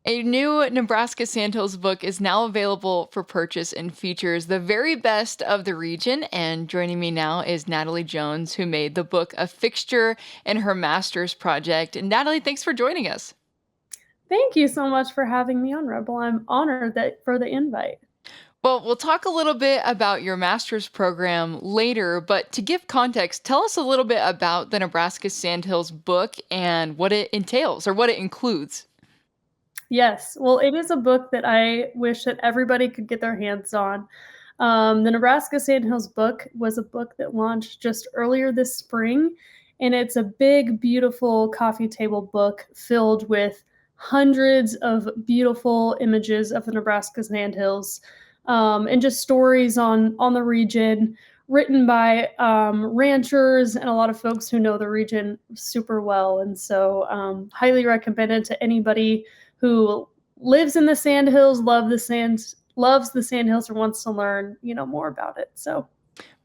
A new Nebraska Sandhills book is now available for purchase and features the very best of the region. And joining me now is Natalie Jones, who made the book a fixture in her master's project. And Natalie, thanks for joining us. Thank you so much for having me on, Rebel. I'm honored that for the invite. Well, we'll talk a little bit about your master's program later, but to give context, tell us a little bit about the Nebraska Sandhills book and what it entails or what it includes. Yes, well, it is a book that I wish that everybody could get their hands on. The Nebraska Sandhills book was a book that launched just earlier this spring, and it's a big, beautiful coffee table book filled with hundreds of beautiful images of the Nebraska Sandhills, and just stories on the region, written by ranchers and a lot of folks who know the region super well. And so, highly recommended to anybody who lives in the Sandhills, loves the Sandhills, or wants to learn, more about it. So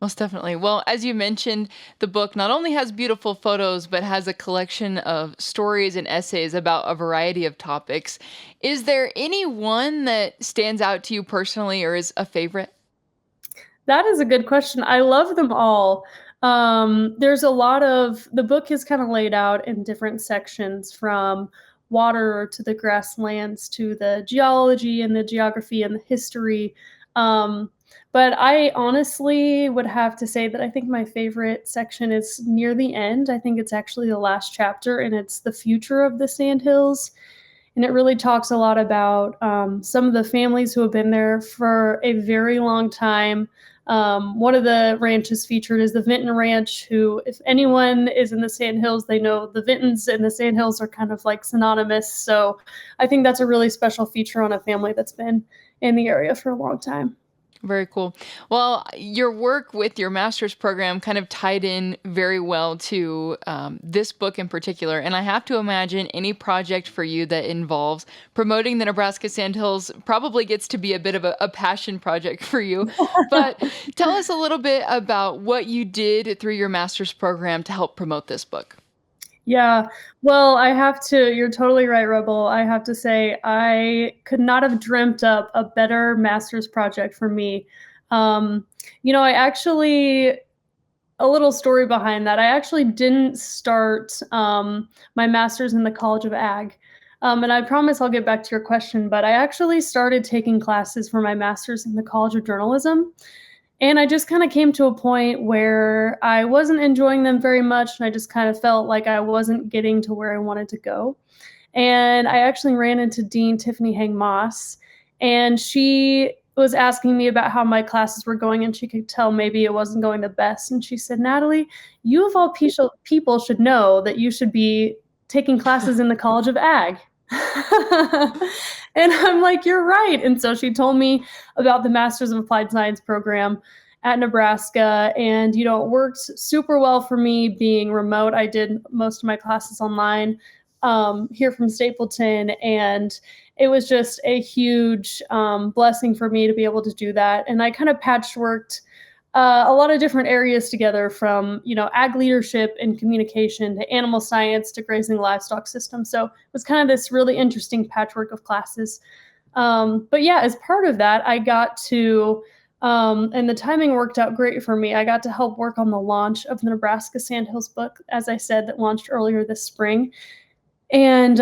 Most definitely. Well, as you mentioned, the book not only has beautiful photos, but has a collection of stories and essays about a variety of topics. Is there any one that stands out to you personally or is a favorite? that is a good question. I love them all. There's a lot of the book is kind of laid out in different sections, from water to the grasslands to the geology and the geography and the history. Um, but I honestly would have to say that I think my favorite section is near the end. I think it's actually the last chapter, and it's the future of the Sandhills. And it really talks a lot about some of the families who have been there for a very long time. One of the ranches featured is the Vinton Ranch, who, if anyone is in the Sandhills, they know the Vintons and the Sandhills are kind of like synonymous. So I think that's a really special feature on a family that's been in the area for a long time. Very cool. Well, your work with your master's program kind of tied in very well to this book in particular. And I have to imagine any project for you that involves promoting the Nebraska Sandhills probably gets to be a bit of a passion project for you. But tell us a little bit about what you did through your master's program to help promote this book. Yeah. Well, you're totally right, Rebel. I have to say, I could not have dreamt up a better master's project for me. Um, I actually, a little story behind that. I actually didn't start my master's in the College of Ag. And I promise I'll get back to your question, but I actually started taking classes for my master's in the College of Journalism. And I just kind of came to a point where I wasn't enjoying them very much. And I just kind of felt like I wasn't getting to where I wanted to go. And I actually ran into Dean Tiffany Hang Moss, and she was asking me about how my classes were going, and she could tell maybe it wasn't going the best. And she said, Natalie, you of all people should know that you should be taking classes in the College of Ag. And I'm like, you're right. And so she told me about the Masters of Applied Science program at Nebraska. And, it worked super well for me being remote. I did most of my classes online here from Stapleton. And it was just a huge blessing for me to be able to do that. And I kind of patchworked a lot of different areas together, from ag leadership and communication to animal science to grazing livestock systems. So it was kind of this really interesting patchwork of classes. But yeah, as part of that, I got to and the timing worked out great for me. I got to help work on the launch of the Nebraska Sandhills book, as I said, that launched earlier this spring, and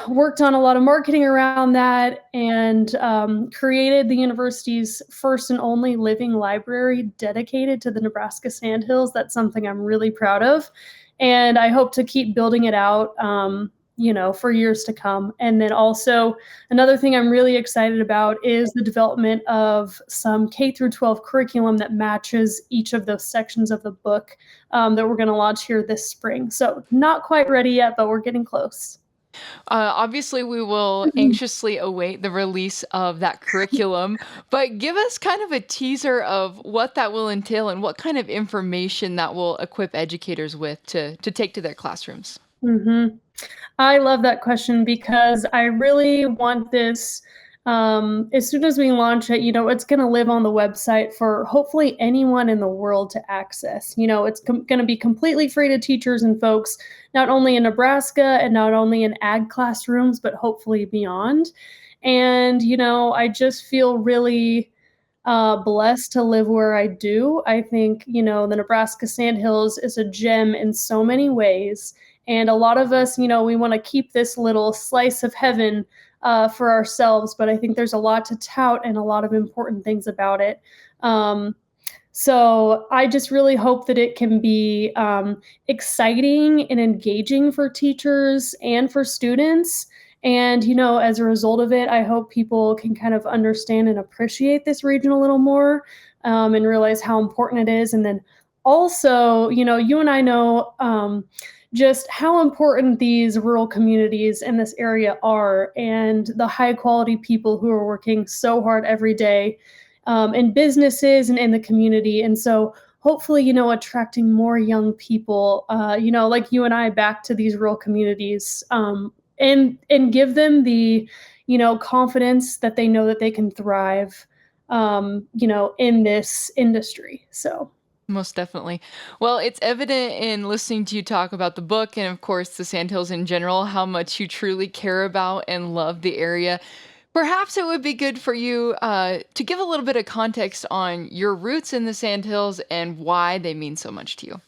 worked on a lot of marketing around that, and created the university's first and only living library dedicated to the Nebraska Sandhills. That's something I'm really proud of, and I hope to keep building it out, for years to come. And then also, another thing I'm really excited about is the development of some K through 12 curriculum that matches each of those sections of the book, that we're going to launch here this spring. So not quite ready yet, but we're getting close. Obviously, we will anxiously await the release of that curriculum, but give us kind of a teaser of what that will entail and what kind of information that will equip educators with to take to their classrooms. Hmm. I love that question because I really want this. As soon as we launch it, it's going to live on the website for hopefully anyone in the world to access. It's going to be completely free to teachers and folks, not only in Nebraska and not only in ag classrooms, but hopefully beyond. And, I just feel really blessed to live where I do. I think, the Nebraska Sandhills is a gem in so many ways. And a lot of us, we want to keep this little slice of heaven for ourselves, but I think there's a lot to tout and a lot of important things about it. Um, so I just really hope that it can be exciting and engaging for teachers and for students. And, as a result of it, I hope people can kind of understand and appreciate this region a little more and realize how important it is. And then also, you and I know just how important these rural communities in this area are and the high quality people who are working so hard every day in businesses and in the community. And so hopefully, attracting more young people, like you and I back to these rural communities and give them the, confidence that they know that they can thrive, in this industry. So. Most definitely. Well, it's evident in listening to you talk about the book and, of course, the Sandhills in general, how much you truly care about and love the area. Perhaps it would be good for you to give a little bit of context on your roots in the Sandhills and why they mean so much to you.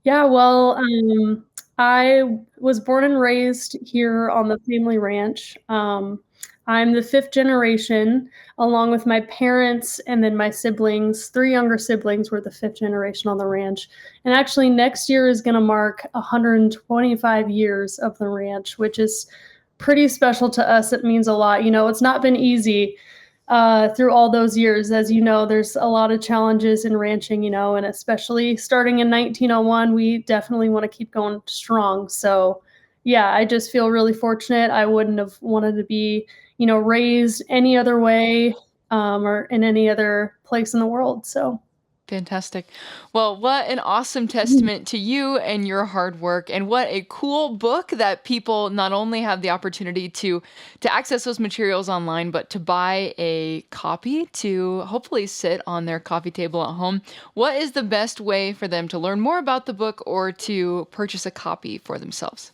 Yeah, well, I was born and raised here on the family ranch. I'm the fifth generation, along with my parents and then my siblings. Three younger siblings were the fifth generation on the ranch. And actually, next year is going to mark 125 years of the ranch, which is pretty special to us. It means a lot. It's not been easy through all those years. As you know, there's a lot of challenges in ranching, and especially starting in 1901, we definitely want to keep going strong. So, yeah, I just feel really fortunate. I wouldn't have wanted to be, raised any other way or in any other place in the world. So, Fantastic. Well, what an awesome testament to you and your hard work, and what a cool book that people not only have the opportunity to access those materials online, but to buy a copy to hopefully sit on their coffee table at home. What is the best way for them to learn more about the book or to purchase a copy for themselves?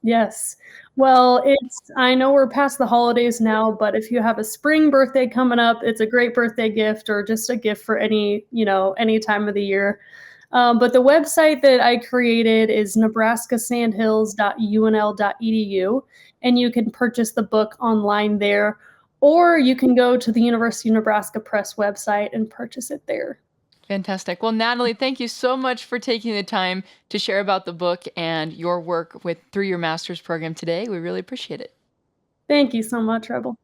yes. Well, I know we're past the holidays now, but if you have a spring birthday coming up, it's a great birthday gift or just a gift for any time of the year. But the website that I created is nebraskasandhills.unl.edu, and you can purchase the book online there, or you can go to the University of Nebraska Press website and purchase it there. Fantastic. Well, Natalie, thank you so much for taking the time to share about the book and your work with through your master's program today. We really appreciate it. Thank you so much, Rebel.